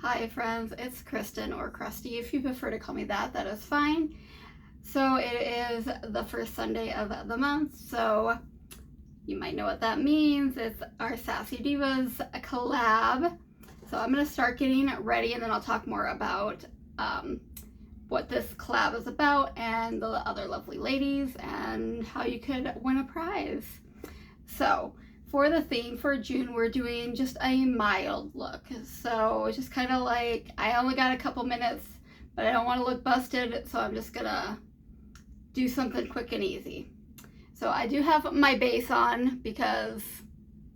Hi friends, it's Kristen, or Krusty if you prefer to call me that, that is fine. So it is the first Sunday of the month, so you might know what that means. It's our Sassy Divas collab. So I'm going to start getting ready and then I'll talk more about what this collab is about and the other lovely ladies and how you could win a prize. So for the theme for June, we're doing just a mild look. So just kind of like, I only got a couple minutes, but I don't want to look busted, so I'm just gonna do something quick and easy. So I do have my base on because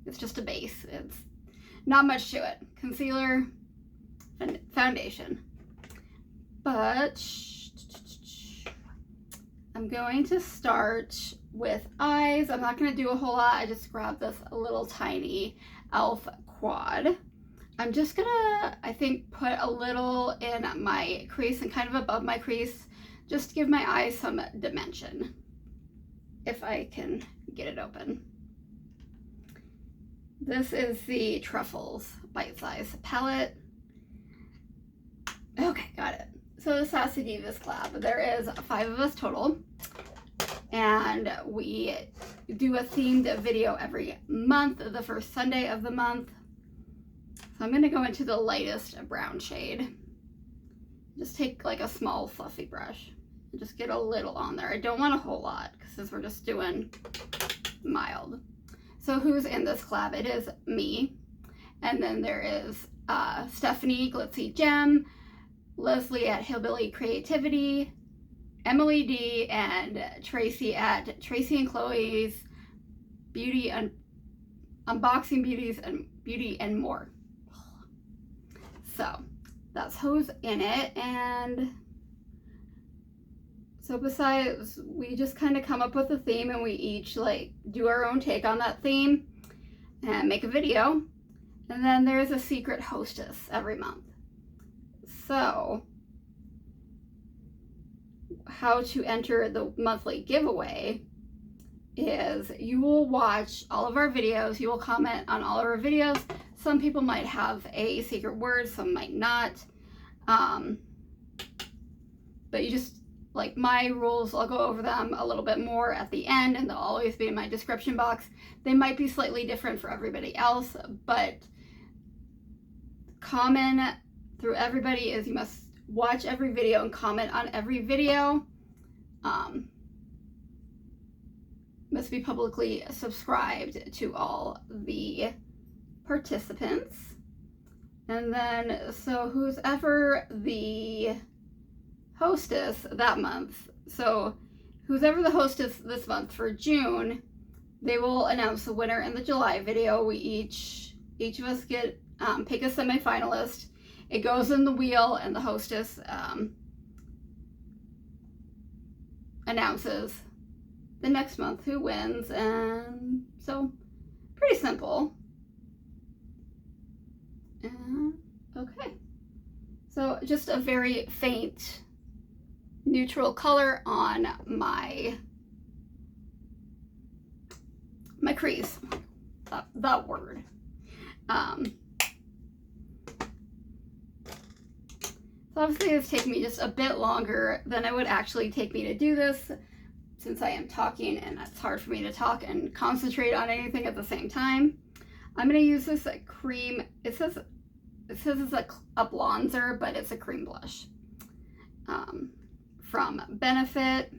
it's just a base. It's not much to it. Concealer and foundation. But I'm going to start with eyes. I'm not going to do a whole lot. I just grabbed this little tiny e.l.f. quad. I'm just going to, I think, put a little in my crease and kind of above my crease, just to give my eyes some dimension, if I can get it open. This is the Truffles Bite Size palette. Okay, got it. So the Sassy Divas collab, there is 5 of us total, and we do a themed video every month, the first Sunday of the month. So I'm going to go into the lightest brown shade. Just take like a small fluffy brush and just get a little on there. I don't want a whole lot because we're just doing mild. So who's in this collab? It is me, and then there is Stephanie Glitzy Gem, Leslie at Hillbilly Creativity, Emily D, and Tracy at Tracy and Chloe's Beauty and Unboxing Beauties and Beauty and More. So that's who's in it. And so besides, we just kind of come up with a theme and we each like do our own take on that theme and make a video. And then there's a secret hostess every month. So how to enter the monthly giveaway is you will watch all of our videos, you will comment on all of our videos. Some people might have a secret word, some might not. But you just, like my rules, I'll go over them a little bit more at the end, and they'll always be in my description box. They might be slightly different for everybody else, but common through everybody is you must watch every video and comment on every video. Must be publicly subscribed to all the participants. And then, so who's ever the hostess that month, so who's ever the hostess this month for June, they will announce the winner in the July video. We each of us get pick a semi-finalist. It goes in the wheel, and the hostess announces the next month who wins. And so pretty simple. Okay, so just a very faint neutral color on my crease. That word. So obviously it's taking me just a bit longer than it would actually take me to do this, since I am talking and it's hard for me to talk and concentrate on anything at the same time. I'm going to use this cream. It says it's a bronzer, but it's a cream blush from Benefit.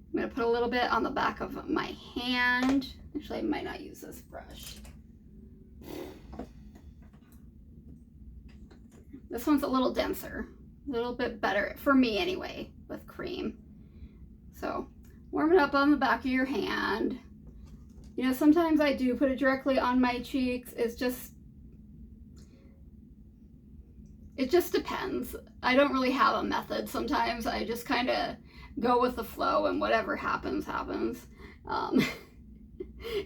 I'm going to put a little bit on the back of my hand. Actually, I might not use this brush. This one's a little denser, a little bit better for me anyway, with cream. So warm it up on the back of your hand. You know, sometimes I do put it directly on my cheeks. It just depends. I don't really have a method sometimes. I just kind of go with the flow, and whatever happens, happens.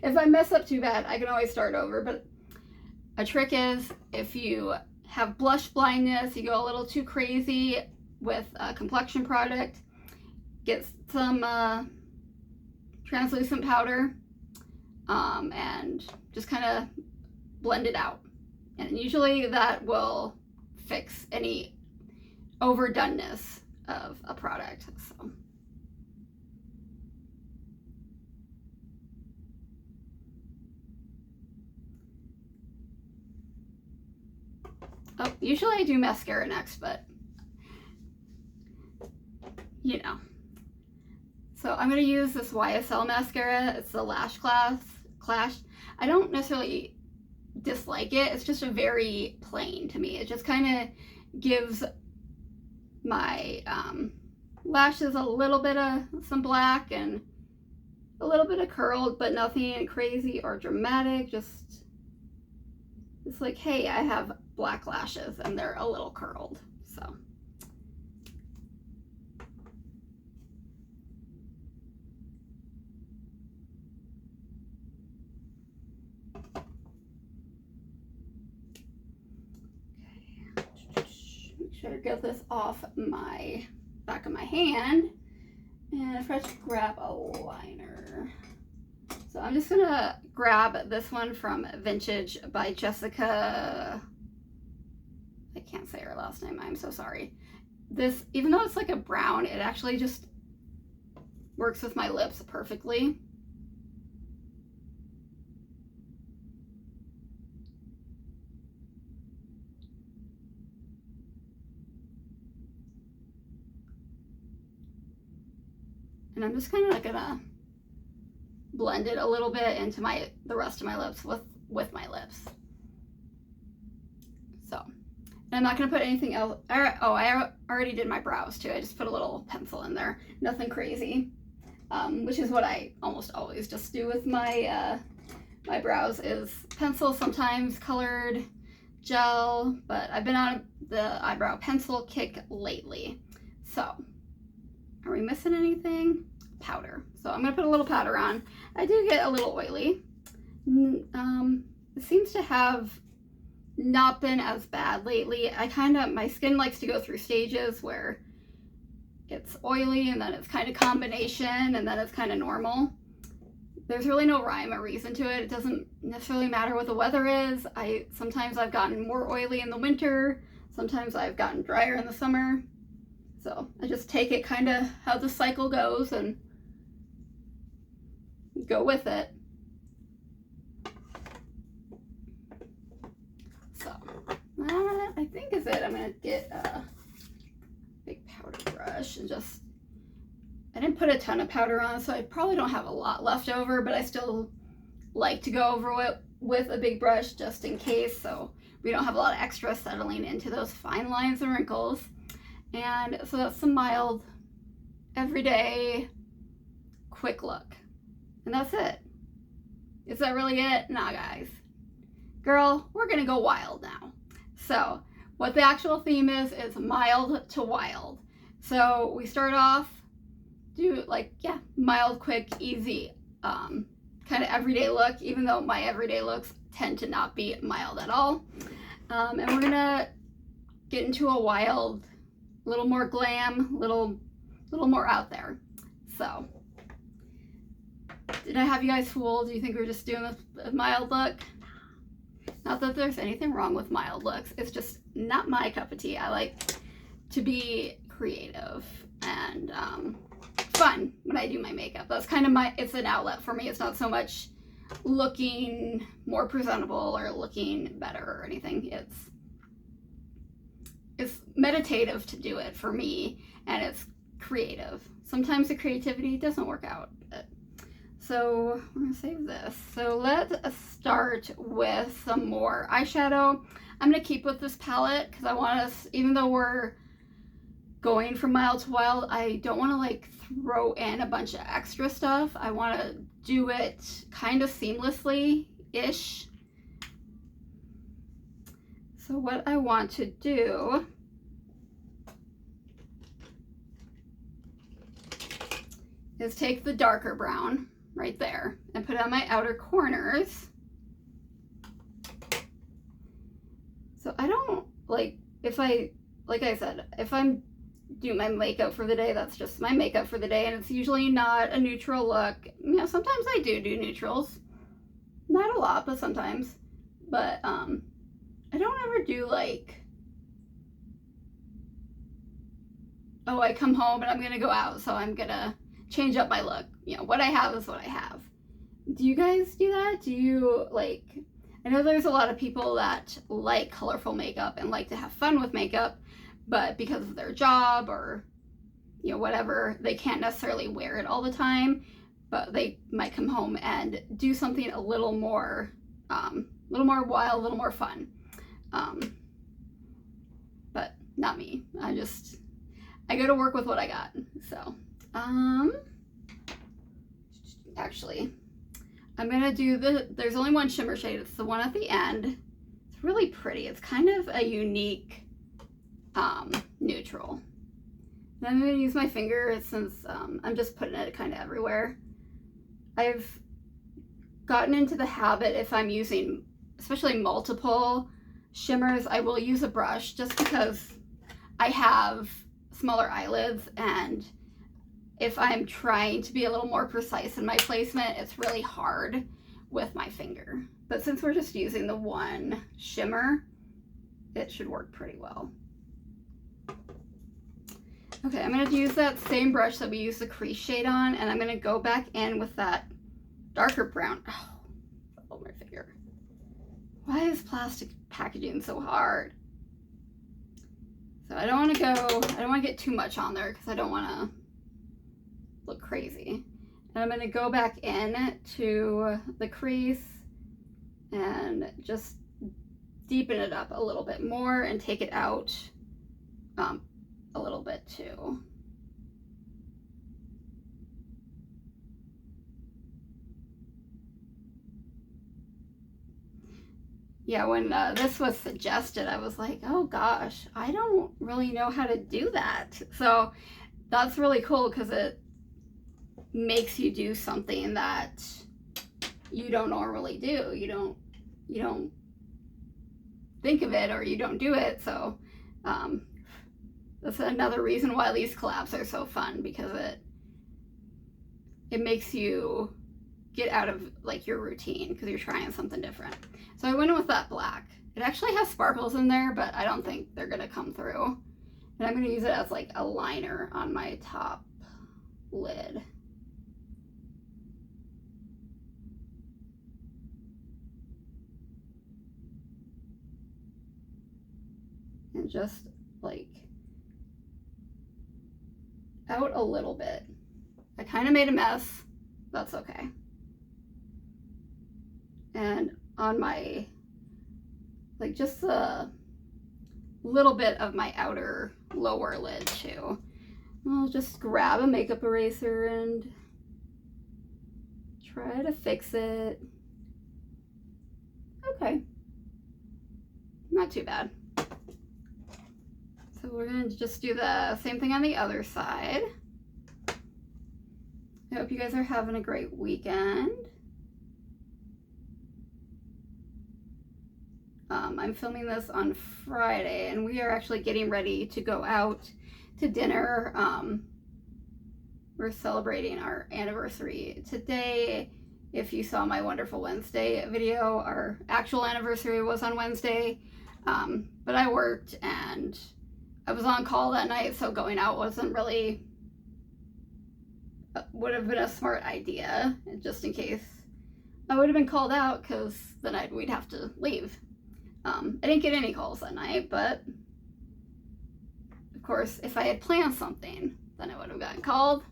If I mess up too bad, I can always start over. But a trick is, if you have blush blindness, you go a little too crazy with a complexion product, get some translucent powder and just kind of blend it out. And usually that will fix any overdoneness of a product. So. Oh, usually I do mascara next, but you know. So I'm going to use this YSL mascara. It's the Lash Clash. I don't necessarily dislike it. It's just a very plain to me. It just kind of gives my lashes a little bit of some black and a little bit of curled, but nothing crazy or dramatic. Just it's like, hey, I have black lashes and they're a little curled. So. Sure to get this off my back of my hand, and if I just grab a liner. So I'm just gonna grab this one from Vintage by Jessica. I can't say her last name, I'm so sorry. This, even though it's like a brown, it actually just works with my lips perfectly. And I'm just kind of like gonna blend it a little bit into the rest of my lips with my lips. So, and I'm not gonna put anything else. Oh, I already did my brows too. I just put a little pencil in there, nothing crazy, which is what I almost always just do with my my brows is pencil, sometimes colored gel, but I've been on the eyebrow pencil kick lately. So, are we missing anything? Powder. So I'm gonna put a little powder on. I do get a little oily. It seems to have not been as bad lately. My skin likes to go through stages where it's oily and then it's kind of combination and then it's kind of normal. There's really no rhyme or reason to it. It doesn't necessarily matter what the weather is. Sometimes I've gotten more oily in the winter. Sometimes I've gotten drier in the summer. So I just take it kind of how the cycle goes and go with it. So that I think is it. I'm gonna get a big powder brush and I didn't put a ton of powder on, so I probably don't have a lot left over, but I still like to go over it with a big brush just in case, so we don't have a lot of extra settling into those fine lines and wrinkles. And so that's some mild, everyday, quick look. And that's it. Is that really it? Nah, guys. Girl, we're gonna go wild now. So, what the actual theme is mild to wild. So, we start off, mild, quick, easy, kind of everyday look, even though my everyday looks tend to not be mild at all. And we're gonna get into a wild, little more glam, little more out there. So, did I have you guys fooled? Do you think we're just doing a mild look? Not that there's anything wrong with mild looks. It's just not my cup of tea. I like to be creative and fun when I do my makeup. That's kind of it's an outlet for me. It's not so much looking more presentable or looking better or anything. It's meditative to do it for me, and it's creative. Sometimes the creativity doesn't work out. So we're gonna save this. So let's start with some more eyeshadow. I'm gonna keep with this palette because I want us, even though we're going from mild to wild, I don't want to like throw in a bunch of extra stuff. I want to do it kind of seamlessly-ish. So what I want to do is take the darker brown right there and put it on my outer corners. So I don't like I said, if I'm doing my makeup for the day, that's just my makeup for the day, and it's usually not a neutral look. You know, sometimes I do neutrals. Not a lot, but sometimes. But ever do like, oh, I come home and I'm gonna go out, so I'm gonna change up my look. You know, what I have is what I have. Do you guys do that? Do you like, I know there's a lot of people that like colorful makeup and like to have fun with makeup, but because of their job or, you know, whatever, they can't necessarily wear it all the time, but they might come home and do something a little more wild, a little more fun. But not me. I go to work with what I got. So, actually, I'm gonna do there's only one shimmer shade. It's the one at the end. It's really pretty. It's kind of a unique neutral. And I'm gonna use my finger since I'm just putting it kind of everywhere. I've gotten into the habit, if I'm using especially multiple shimmers, I will use a brush just because I have smaller eyelids, and if I'm trying to be a little more precise in my placement, it's really hard with my finger. But since we're just using the one shimmer, it should work pretty well. Okay, I'm gonna use that same brush that we used the crease shade on, and I'm gonna go back in with that darker brown. Oh, my finger. Why is plastic packaging so hard? So I don't wanna get too much on there because I don't wanna look crazy. And I'm gonna go back in to the crease and just deepen it up a little bit more and take it out a little bit too. Yeah, when this was suggested, I was like, oh gosh, I don't really know how to do that. So that's really cool because it makes you do something that you don't normally do. You don't think of it, or you don't do it. So that's another reason why these collabs are so fun, because it makes you get out of like your routine because you're trying something different. So I went in with that black. It actually has sparkles in there, but I don't think they're gonna come through. And I'm gonna use it as like a liner on my top lid. And just like out a little bit. I kind of made a mess. That's okay. And on my, like, just a little bit of my outer lower lid too. I'll just grab a makeup eraser and try to fix it. Okay. Not too bad. So we're gonna just do the same thing on the other side. I hope you guys are having a great weekend. I'm filming this on Friday, and we are actually getting ready to go out to dinner. We're celebrating our anniversary today. If you saw my Wonderful Wednesday video, our actual anniversary was on Wednesday, but I worked and I was on call that night, so going out wasn't really, would have been a smart idea, just in case I would have been called out, because then we'd have to leave. I didn't get any calls that night, but of course, if I had planned something, then I would have gotten called.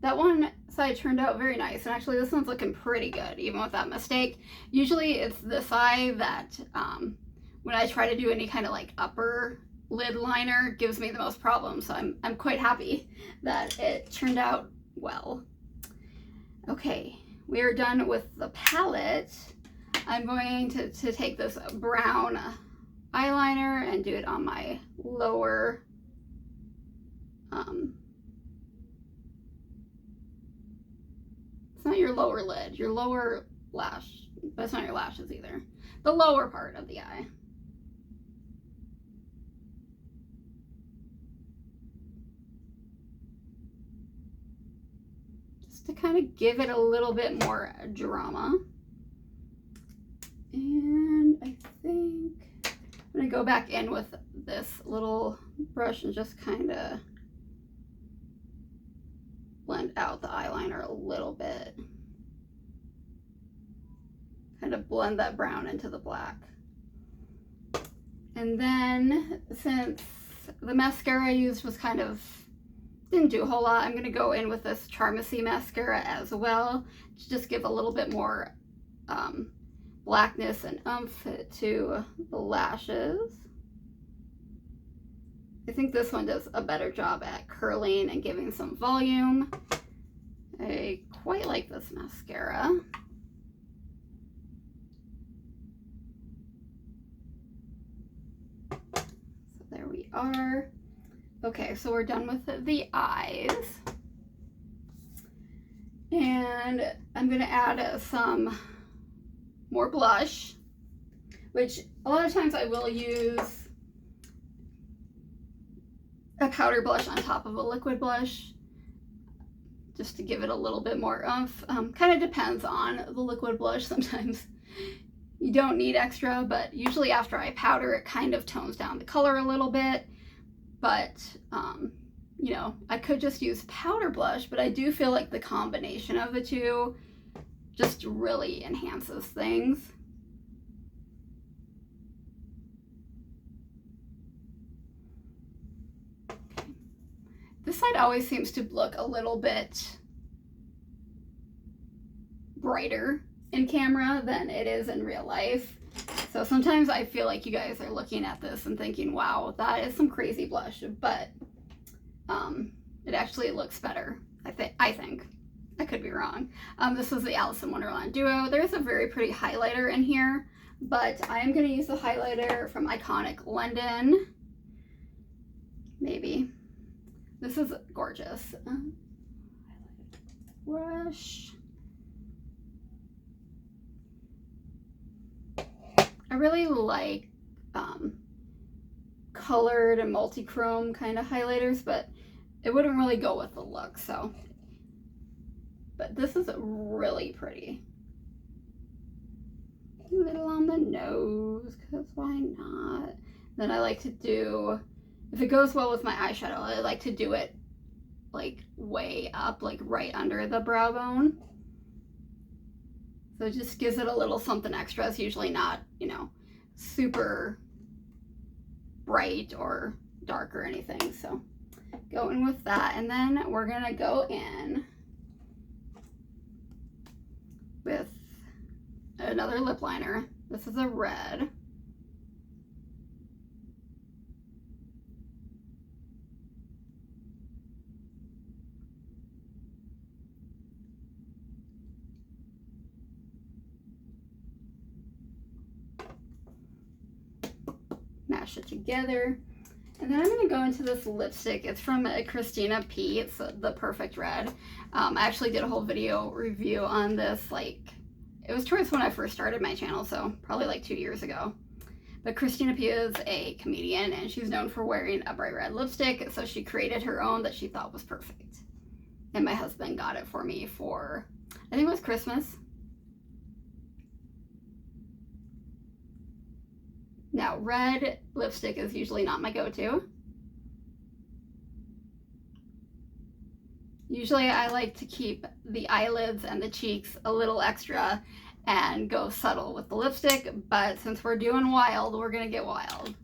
That one side turned out very nice, and actually this one's looking pretty good, even with that mistake. Usually it's the side that, when I try to do any kind of like upper lid liner, gives me the most problems. So I'm quite happy that it turned out well. Okay, we are done with the palette. I'm going to take this brown eyeliner and do it on my lower, it's not your lower lid, your lower lash, but it's not your lashes either. The lower part of the eye. Just to kind of give it a little bit more drama. And I think go back in with this little brush and just kind of blend out the eyeliner a little bit. Kind of blend that brown into the black. And then, since the mascara I used was kind of, didn't do a whole lot, I'm going to go in with this Charmacy mascara as well to just give a little bit more blackness and oomph to the lashes. I think this one does a better job at curling and giving some volume. I quite like this mascara. So there we are. Okay, so we're done with the eyes. And I'm gonna add some more blush, which a lot of times I will use a powder blush on top of a liquid blush just to give it a little bit more oomph. Kind of depends on the liquid blush. Sometimes you don't need extra, but usually after I powder, it kind of tones down the color a little bit. But you know, I could just use powder blush, but I do feel like the combination of the two just really enhances things. Okay. This side always seems to look a little bit brighter in camera than it is in real life. So sometimes I feel like you guys are looking at this and thinking, wow, that is some crazy blush, but it actually looks better, I think. I could be wrong. This is the Alice in Wonderland Duo. There's a very pretty highlighter in here, but I am going to use the highlighter from Iconic London. Maybe. This is gorgeous. Brush. I really like colored and multi-chrome kind of highlighters, but it wouldn't really go with the look, so. But this is really pretty. A little on the nose, because why not? Then I like to do, if it goes well with my eyeshadow, I like to do it like way up, like right under the brow bone. So it just gives it a little something extra. It's usually not, you know, super bright or dark or anything. So go in with that. And then we're gonna go in with another lip liner. This is a red. Mash it together. And then I'm going to go into this lipstick. It's from Christina P. It's the Perfect Red. I actually did a whole video review on this, like, it was towards when I first started my channel, so probably like 2 years ago. But Christina P is a comedian, and she's known for wearing a bright red lipstick, so she created her own that she thought was perfect. And my husband got it for me for, I think it was Christmas. Now, red lipstick is usually not my go-to. Usually I like to keep the eyelids and the cheeks a little extra and go subtle with the lipstick, but since we're doing wild, we're gonna get wild.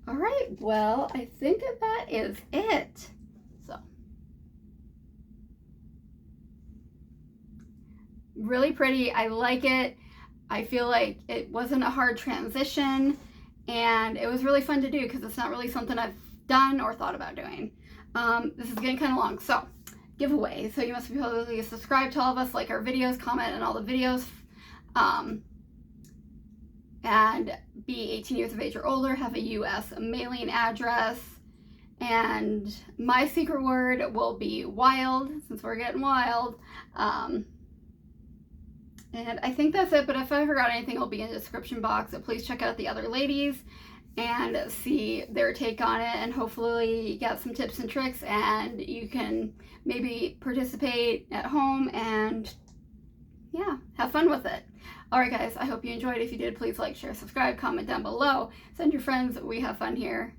All right, well, I think that is it. So, really pretty, I like it. I feel like it wasn't a hard transition, and it was really fun to do because it's not really something I've done or thought about doing. This is getting kind of long, so giveaway. So you must be able to subscribe to all of us, like our videos, comment on all the videos, and be 18 years of age or older, have a US mailing address, and my secret word will be wild, since we're getting wild. And I think that's it, but if I forgot anything, it'll be in the description box. So please check out the other ladies and see their take on it, and hopefully get some tips and tricks, and you can maybe participate at home and yeah, have fun with it. Alright guys, I hope you enjoyed. If you did, please like, share, subscribe, comment down below. Send your friends. We have fun here.